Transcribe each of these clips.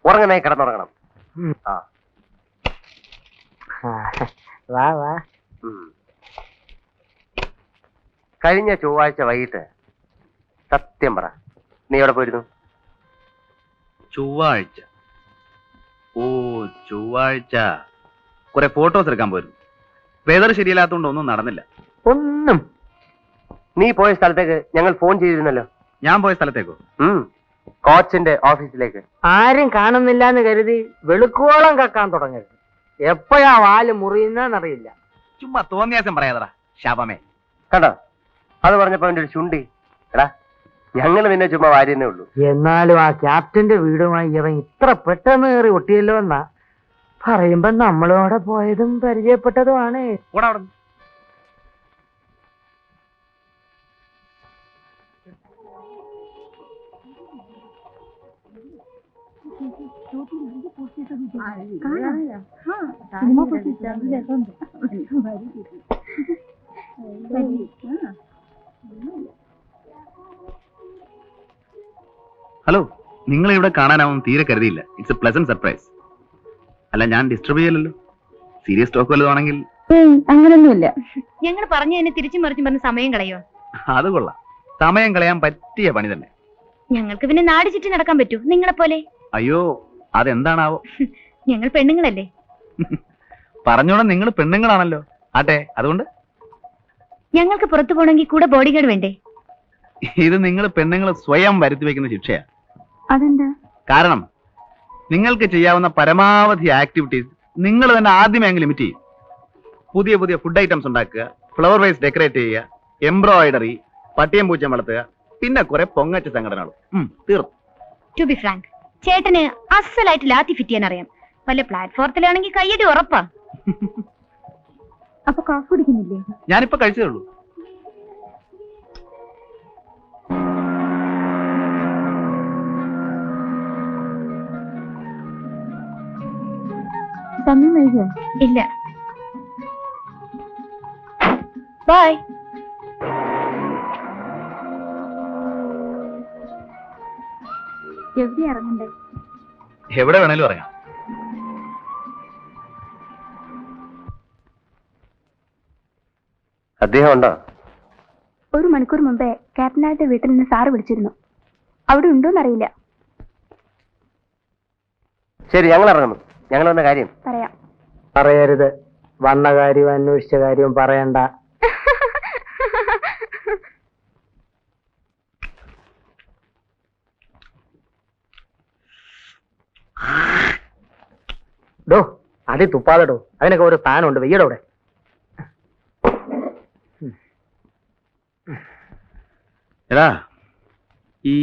ഉറങ്ങണേ, കിടന്നുറങ്ങണം. ആ വാ വാ. കഴിഞ്ഞ ചൊവ്വാഴ്ച വൈകിട്ട് സത്യം പറ, നീ എവിടെ പോയിരുന്നു? ചൊവ്വാഴ്ച? ഓ, ചൊവ്വാഴ്ച കുറെ ഫോട്ടോസ് എടുക്കാൻ പോയിരുന്നു. വെതർ ശരിയില്ലാത്തതുകൊണ്ട് ഒന്നും നടന്നില്ല. ഒന്നും. നീ പോയ സ്ഥലത്തേക്ക് ഞങ്ങൾ ഫോൺ ചെയ്തിരുന്നല്ലോ. ഞാൻ പോയ സ്ഥലത്തേക്കോ? കോച്ചിന്റെ ഓഫീസിലേക്ക്. ആരും കാണുന്നില്ല എന്ന് കരുതി വെളുക്കോളം കക്കാൻ തുടങ്ങരുത്. എപ്പോഴാ വാല് മുറിയുന്നറിയില്ല. ചുമ്മാ തോന്നിയാസം പറയാതടാ ശാപമേ. കണ്ടോ, അത് പറഞ്ഞപ്പോ എന്റെ ഒരു ചുണ്ടി. എടാ, ഞങ്ങൾ നിന്നെ ചുമ്മാ വാരിയെന്നേ ഉള്ളൂ. എന്നാലും ആ ക്യാപ്റ്റന്റെ വീടുമായി ഇവൻ ഇത്ര പെട്ടെന്ന് കയറി ഒട്ടിയല്ലോ എന്നാ പറയുമ്പോ നമ്മളോടെ പോയതും പരിചയപ്പെട്ടതുമാണ്. ഓടാ അവിടെ. ഹലോ, നിങ്ങളെ ഇവിടെ കാണാനാവും തീരെ കരുതിയില്ല. It's a pleasant surprise. അല്ല, ഞാൻ ഡിസ്റ്റർബ് ചെയ്യലല്ലോ. സീരിയസ് ടോക്ക് വല്ലതാണെങ്കിൽ. അങ്ങനൊന്നുമില്ല. ഞങ്ങൾ പറഞ്ഞതിന് തിരിച്ചു മറിച്ചും പറഞ്ഞ് സമയം കളയോ? അത് കൊള്ളാം. സമയം കളയാൻ പറ്റിയ പണി തന്നെ. ഞങ്ങൾക്ക് പിന്നെ നാട് ചുറ്റി നടക്കാൻ പറ്റൂ നിങ്ങളെ പോലെ? അയ്യോ, അതെന്താണാവോ? ഞങ്ങൾ പെണ്ണുങ്ങളല്ലേ. പറഞ്ഞോടെ നിങ്ങൾ പെണ്ണുങ്ങളാണല്ലോ. ആട്ടെ, അതുകൊണ്ട് ഞങ്ങൾക്ക് പുറത്തു പോകണമെങ്കിൽ കൂടെ ബോഡി ഗാർഡ് വേണ്ടേ? ഇത് നിങ്ങൾ പെണ്ണുങ്ങൾ സ്വയം വരുത്തി വെക്കുന്ന ശിക്ഷയാണ്. അതെന്താ? കാരണം നിങ്ങൾക്ക് ചെയ്യാവുന്ന പരമാവധി ആക്ടിവിറ്റീസ് നിങ്ങൾ തന്നെ ആദ്യമേ അങ്ങ് ലിമിറ്റ് ചെയ്യും. പുതിയ പുതിയ ഫുഡ് ഐറ്റംസ് ഉണ്ടാക്കുക, ഫ്ലവർ വൈസ് ഡെക്കറേറ്റ് ചെയ്യുക, എംബ്രോയിഡറി, പട്ടിയം പൂച്ചം വളർത്തുക, പിന്നെ കുറെ പൊങ്ങച്ച സംഘടനകളും. തീർന്നു. ടു ബി ഫ്രാങ്ക്, ചേട്ടന് അസലായിട്ട് ലാത്തി ഫിറ്റ് ചെയ്യാൻ അറിയാം. വല്ല പ്ലാറ്റ്ഫോർത്തിലാണെങ്കിൽ കയ്യടി ഉറപ്പാ. അപ്പൊ കാഫ് കുടിക്കുന്നില്ലേ? ഞാനിപ്പോ കഴിച്ചതേ ഉള്ളൂ. ഇല്ല. ബൈ. എവിടെ ഇറങ്ങണ്ടേ? എവിടെ വേണേലും ഇറങ്ങാം. അദ്ദേഹം ഉണ്ടോ? ഒരു മണിക്കൂർ മുമ്പേ ക്യാപ്റ്റനായിട്ട് വീട്ടിൽ നിന്ന് സാറ് വിളിച്ചിരുന്നു. അവിടെ ഉണ്ടോന്നറിയില്ല. ശരി, ഞങ്ങൾ ഇറങ്ങുന്നു. ഞങ്ങൾ വന്ന കാര്യം പറയാം. പറയരുത്. വന്ന കാര്യവും അന്വേഷിച്ച കാര്യവും പറയണ്ട. ഡോ, അതി തുപ്പാതെടോ. അതിനൊക്കെ ഒരു സ്ഥാനമുണ്ട്. വെയ്യടോ അവിടെ. എടാ, ഈ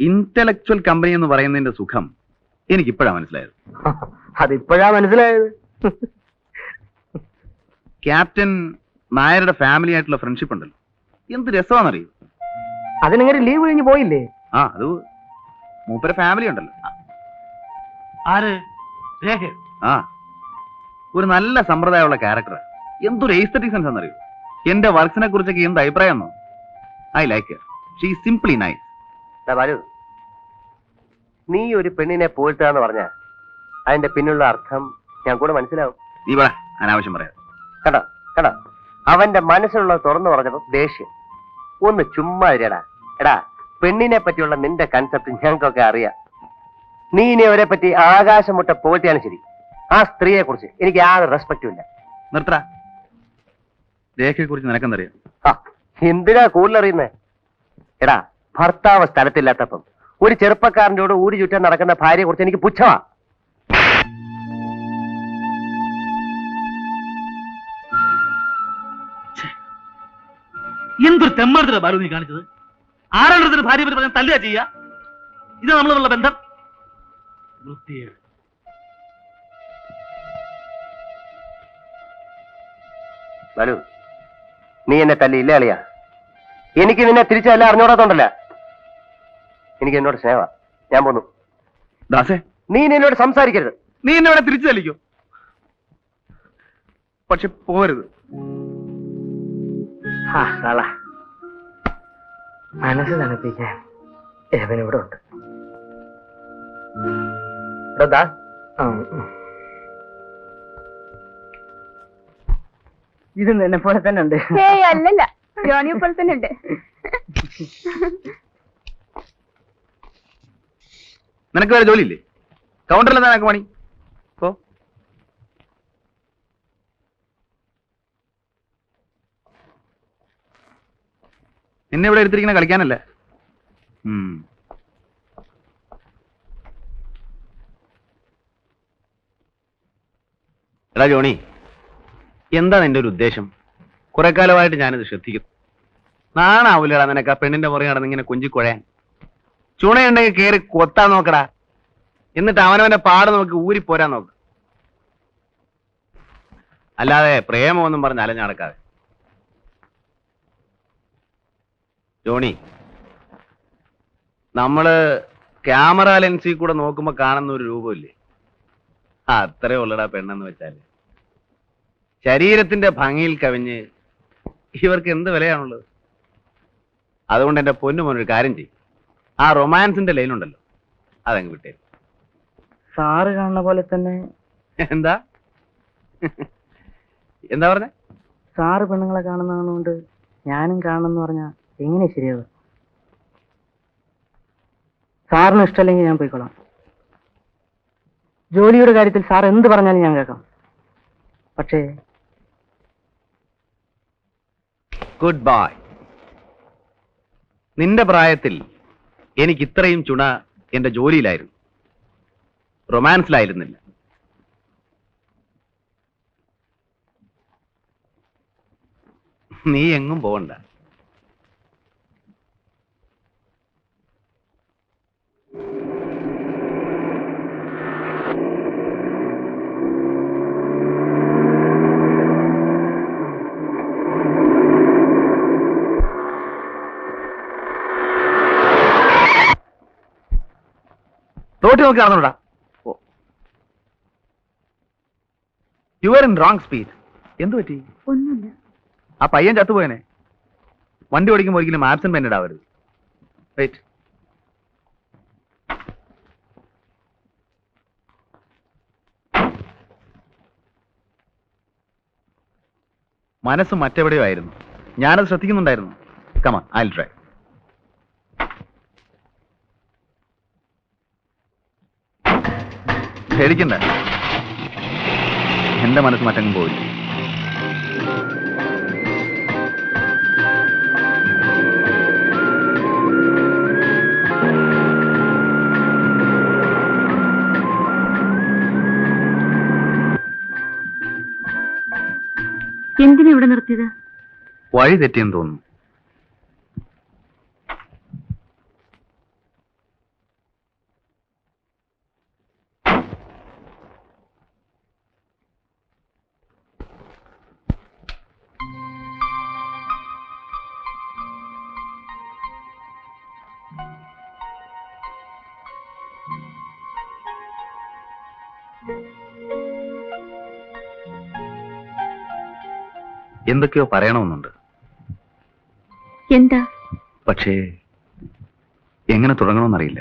ഇന്റലക്ച്വൽ കമ്പനി എന്ന് പറയുന്നതിന്റെ സുഖം എനിക്കിപ്പോഴാ മനസ്സിലായത്. അതിപ്പോഴാ മനസ്സിലായത്. ക്യാപ്റ്റൻ നായരുടെ ഫാമിലി ആയിട്ടുള്ള ഫ്രണ്ട്ഷിപ്പ് ഉണ്ടല്ലോ, എന്ത് രസമാണെന്നറിയോ? അതിനെങ്ങനെ ലീവ് കഴിഞ്ഞ് പോയില്ലേ? അത് മൂപ്പര ഫാമിലി ഉണ്ടല്ലോ. ഒരു നല്ല സമ്പ്രദായമുള്ള ക്യാരക്ടർ. എന്തൊരു എസ്തെറ്റിക് സെൻസ് എന്നറിയോ? എന്റെ വർക്സിനെ കുറിച്ചൊക്കെ എന്ത് അഭിപ്രായം? I like her. She is simply nice. Balu, നീ ഒരു പെണ്ണിനെ പോയിട്ടാന്ന് പറഞ്ഞ അതിന്റെ പിന്നിലുള്ള അർത്ഥം ഞാൻ കൂടെ മനസ്സിലാവും. നീ പറ, അനാവശ്യം പറയാം. കട കട അവന്റെ മനസ്സിലുള്ളത് തുറന്നു പറഞ്ഞപ്പോ ദേഷ്യം. ഒന്ന് ചുമ്മാ ഇരടാ. എടാ, പെണ്ണിനെ പറ്റിയുള്ള നിന്റെ കൺസെപ്റ്റ് ഞങ്ങൾക്കൊക്കെ അറിയാം. നീ ഇനി അവരെ പറ്റി ആകാശം മുട്ട പോറ്റിയാണ് ശരി. ആ സ്ത്രീയെ കുറിച്ച് എനിക്ക് യാതൊരു റെസ്പെക്റ്റും ഇല്ല. നിർത്തറ. രേഖയെ കുറിച്ച് നിനക്കെന്തറിയാം? എന്തിനാ കൂടുതലറിയുന്നേ? എടാ, ഭർത്താവ് സ്ഥലത്തില്ലാത്തപ്പം ഒരു ചെറുപ്പക്കാരൻ്റെ കൂടെ ഊരി ചുറ്റാൻ നടക്കുന്ന ഭാര്യയെ കുറിച്ച് എനിക്ക് പുച്ഛമാ. എന്തൊരു തെമ്മാടത്തിലാ ബാലു നീ കാണിച്ചത്? ആരാണ് ഭാര്യ പറ്റി പറഞ്ഞാൽ തല്ലുക ചെയ്യുക? ഇത് നമ്മളുള്ള ബന്ധം? ബാലു, നീ എന്നെ തല്ലിയില്ല അളിയാ. എനിക്ക് നിന്നെ തിരിച്ചല്ല അറിഞ്ഞോടാത്തോണ്ടല്ല. എനിക്ക് എന്നോട് സ്നേഹ. ഞാൻ പോന്നു. ദാസേ, നീ എന്നോട് സംസാരിക്കരുത്. നീ എന്നെ ഇവിടെ തിരിച്ചു തല്ലിക്കോ, പക്ഷെ പോരുത്. മനസ്സ് തണുപ്പിക്കാൻ എവനിവിടെ ഉണ്ട്. എടാ ദാ, ഇത് എന്നെ പോലെ തന്നെ ഉണ്ട്. ഏയ് അല്ലല്ല, ജോണിയെ പോലെ തന്നെ ഉണ്ട്. നിനക്ക് വേറെ ജോലിയില്ലേ? കൗണ്ടറിൽ എന്താ നിനക്ക് പണി? ഓ നിന്നെ ഇവിടെ എടുത്തിരിക്കുന്ന കളിക്കാനല്ലേ? എടാ ജോണി, എന്താ നിന്റെ ഒരു ഉദ്ദേശം? കുറെ കാലമായിട്ട് ഞാനിത് ശ്രദ്ധിക്കുന്നു. നാണാവൂലടാ നിനക്ക് ആ പെണ്ണിന്റെ പുറകെ നടന്നിങ്ങനെ കൊഞ്ചിക്കുഴയാൻ? ചുണയുണ്ടെങ്കിൽ കയറി കൊത്താൻ നോക്കടാ, എന്നിട്ട് അവനവന്റെ പാട് നോക്കി ഊരിപ്പോരാൻ നോക്ക്. അല്ലാതെ പ്രേമമൊന്നും പറഞ്ഞ് അലഞ്ഞു നടക്കാതെ. ജോണി, നമ്മള് ക്യാമറ ലെൻസിൽ കൂടെ നോക്കുമ്പോ കാണുന്ന ഒരു രൂപമില്ലേ, അത്രേ ഉള്ളടാ പെണ്ണെന്ന് വെച്ചാല്. ശരീരത്തിന്റെ ഭംഗിയിൽ കവിഞ്ഞ് ഇവർക്ക് എന്ത് വിലയാണുള്ളത്? അതുകൊണ്ട് എന്റെ പൊന്നു മോനൊരു കാര്യം ചെയ്യും, ആ റൊമാൻസിന്റെ ലൈനുണ്ടല്ലോ അതങ്ങ് വിട്ടേ. സാറ് കാണുന്ന പോലെ തന്നെ. എന്താ എന്താ പറഞ്ഞ? സാറ് പെണ്ണുങ്ങളെ കാണുന്നതുകൊണ്ട് ഞാനും കാണണമെന്ന് പറഞ്ഞാ എങ്ങനെ ശരിയാവുക? സാറിന് ഇഷ്ടമല്ലെങ്കിൽ ഞാൻ പോയിക്കോളാം. ജോലിയുടെ കാര്യത്തിൽ സാർ എന്ത് പറഞ്ഞാലും ഞാൻ കേൾക്കാം. പക്ഷേ ഗുഡ് ബൈ. നിന്റെ പ്രായത്തിൽ എനിക്ക് ഇത്രയും ചുണ എന്റെ ജോലിയിലായിരുന്നു, റൊമാൻസിലായിരുന്നില്ല. നീ എങ്ങും പോകണ്ട. തോട്ടി നോക്കി നടന്നോടാ. You are in wrong speed. എന്തു പറ്റി? ഒന്നുമില്ല. ആ പയ്യൻ ചത്തുപോയനെ. വണ്ടി ഓടിക്കുമ്പോൾ ഒരിക്കലും ആബ്സെന്റ് മൈൻഡഡ് ആവരുത്. റൈറ്റ്. മനസ്സ് മറ്റെവിടെയോ ആയിരുന്നു, ഞാനത് ശ്രദ്ധിക്കുന്നുണ്ടായിരുന്നു. കമാ, ഐ വിൽ ട്രൈ. പേടിക്കണ്ട, എന്റെ മനസ്സ് മറ്റങ്ങും പോയി. എന്തിനാ ഇവിടെ നിർത്തിയത്? വഴി തെറ്റിയെന്ന് തോന്നുന്നു. എന്തൊക്കെയോ പറയണമെന്നുണ്ട്. എന്താ? പക്ഷേ എങ്ങനെ തുടങ്ങണമെന്നറിയില്ല.